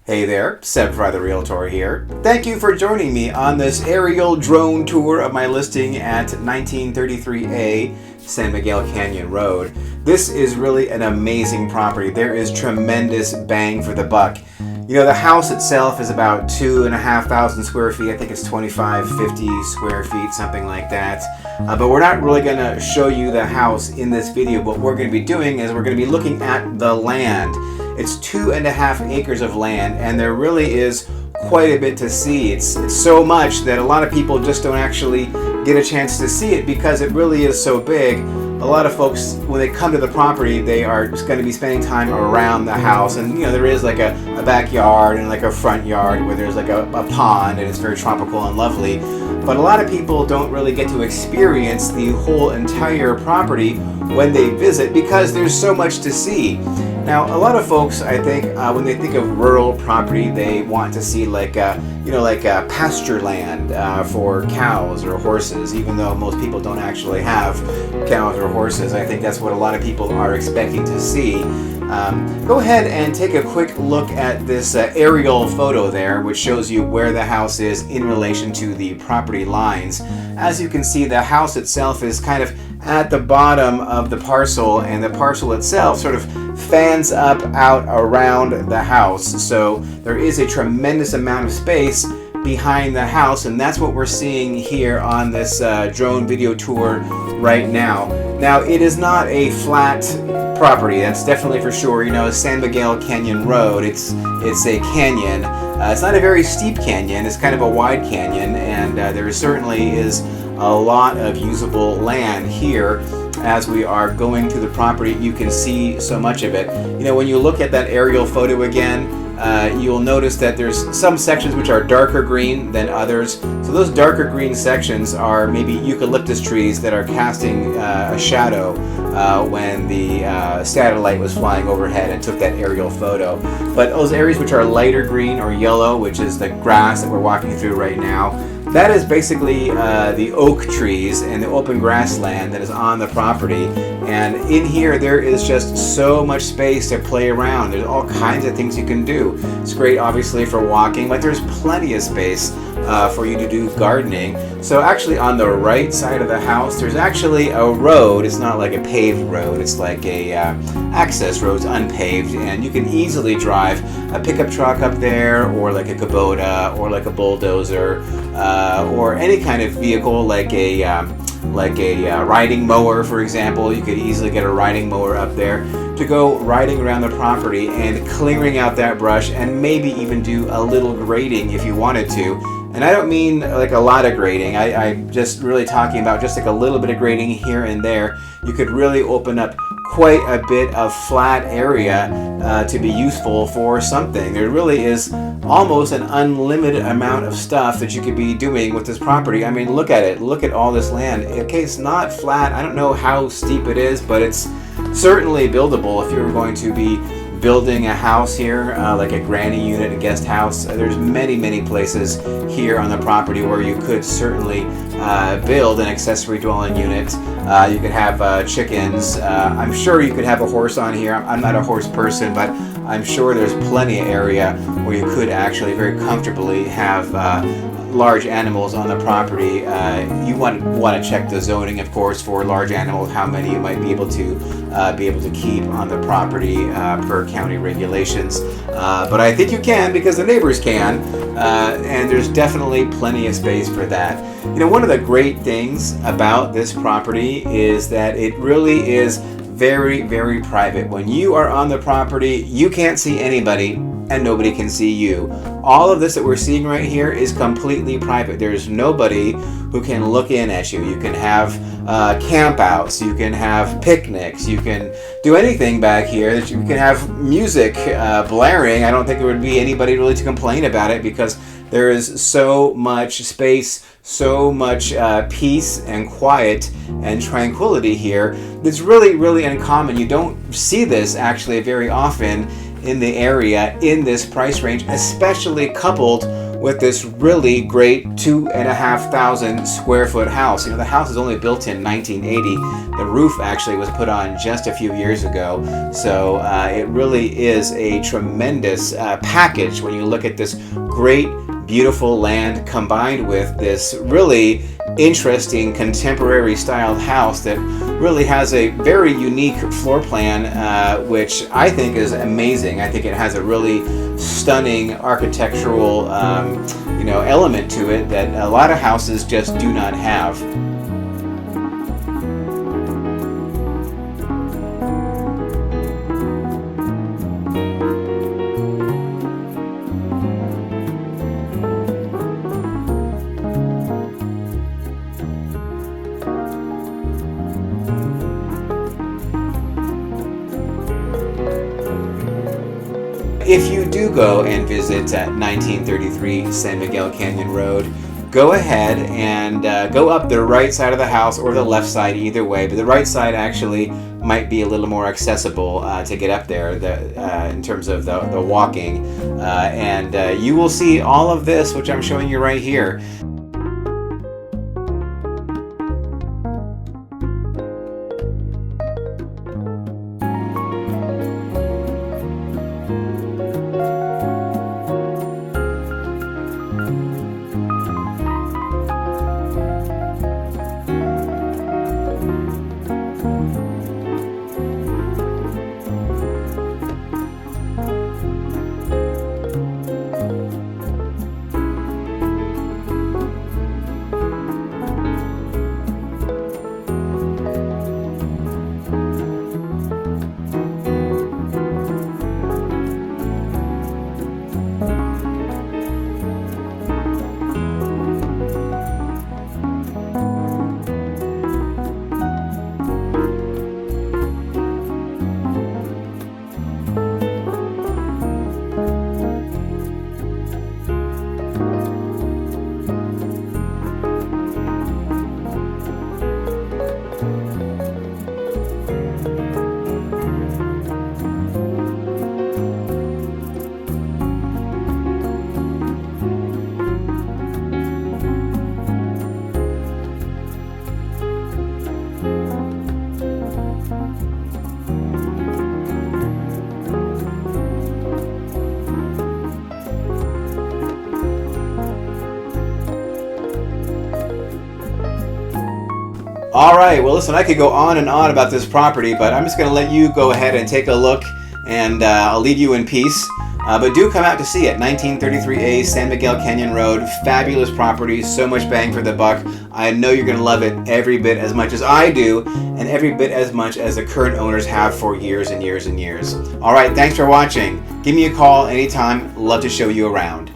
Hey there, Seb Frey the Realtor here. Thank you for joining me on this aerial drone tour of my listing at 1933A San Miguel Canyon Road. This is really an amazing property. There is tremendous bang for the buck. You know, the house itself is about 2,500 square feet. I think it's 2,550 square feet, something like that. But we're not really going to show you the house in this video. What we're going to be doing is we're going to be looking at the land. It's 2.5 acres of land, and there really is quite a bit to see. It's so much that a lot of people just don't actually get a chance to see it because it really is so big. A lot of folks, when they come to the property, they are just going to be spending time around the house, and you know, there is like a backyard and like a front yard where there's like a pond, and it's very tropical and lovely. But a lot of people don't really get to experience the whole entire property when they visit because there's so much to see. Now, a lot of folks, I think, when they think of rural property, they want to see like pasture land for cows or horses, even though most people don't actually have cows or horses. I think that's what a lot of people are expecting to see. Go ahead and take a quick look at this aerial photo there, which shows you where the house is in relation to the property lines. As you can see, the house itself is kind of at the bottom of the parcel, and the parcel itself sort of fans up out around the house. So there is a tremendous amount of space behind the house, and that's what we're seeing here on this drone video tour right now. Now, it is not a flat property, that's definitely for sure. You know, San Miguel Canyon Road, it's a canyon. It's not a very steep canyon, it's kind of a wide canyon, and there certainly is a lot of usable land here. As we are going through the property, you can see so much of it. You know, when you look at that aerial photo again, you'll notice that there's some sections which are darker green than others. So those darker green sections are maybe eucalyptus trees that are casting a shadow when the satellite was flying overhead and took that aerial photo. But those areas which are lighter green or yellow, which is the grass that we're walking through right now, that is basically the oak trees and the open grassland that is on the property. And in here, there is just so much space to play around. There's all kinds of things you can do. It's great, obviously, for walking, but there's plenty of space for you to do gardening. So actually, on the right side of the house, there's actually a road. It's not like a paved road. It's like a access road. It's unpaved, and you can easily drive a pickup truck up there, or like a Kubota, or like a bulldozer, or any kind of vehicle like a riding mower, for example. You could easily get a riding mower up there to go riding around the property and clearing out that brush, and maybe even do a little grading if you wanted to. And I don't mean like a lot of grading. I'm just really talking about just like a little bit of grading here and there. You could really open up quite a bit of flat area to be useful for something. There really is almost an unlimited amount of stuff that you could be doing with this property. I mean, look at it. Look at all this land. Okay, it's not flat. I don't know how steep it is, but it's certainly buildable if you're going to be building a house here, like a granny unit, a guest house. There's many places here on the property where you could certainly build an accessory dwelling unit. You could have chickens. I'm sure you could have a horse on here. I'm not a horse person, but I'm sure there's plenty of area where you could actually very comfortably have large animals on the property. You want to check the zoning, of course, for large animals, how many you might be able to keep on the property per county regulations. But I think you can, because the neighbors can, and there's definitely plenty of space for that. You know, one of the great things about this property is that it really is very private. When you are on the property, you can't see anybody, and nobody can see you. All of this that we're seeing right here is completely private. There's nobody who can look in at you. You can have campouts, you can have picnics, you can do anything back here. You can have music blaring. I don't think there would be anybody really to complain about it, because there is so much space, so much peace and quiet and tranquility here. It's really uncommon. You don't see this actually very often in the area in this price range, especially coupled with this really great 2,500 square foot house. You know, the house is only built in 1980. The roof actually was put on just a few years ago. So it really is a tremendous package when you look at this great, beautiful land combined with this really interesting contemporary styled house that really has a very unique floor plan, which I think is amazing. I think it has a really stunning architectural element to it that a lot of houses just do not have. If you do go and visit 1933 San Miguel Canyon Road, go ahead and go up the right side of the house or the left side, either way. But the right side actually might be a little more accessible to get up there in terms of the walking. And you will see all of this, which I'm showing you right here. All right, well listen, I could go on and on about this property, but I'm just going to let you go ahead and take a look, and I'll leave you in peace. But do come out to see it. 1933A San Miguel Canyon Road, fabulous property, so much bang for the buck. I know you're going to love it every bit as much as I do, and every bit as much as the current owners have for years and years and years. All right, thanks for watching. Give me a call anytime. Love to show you around.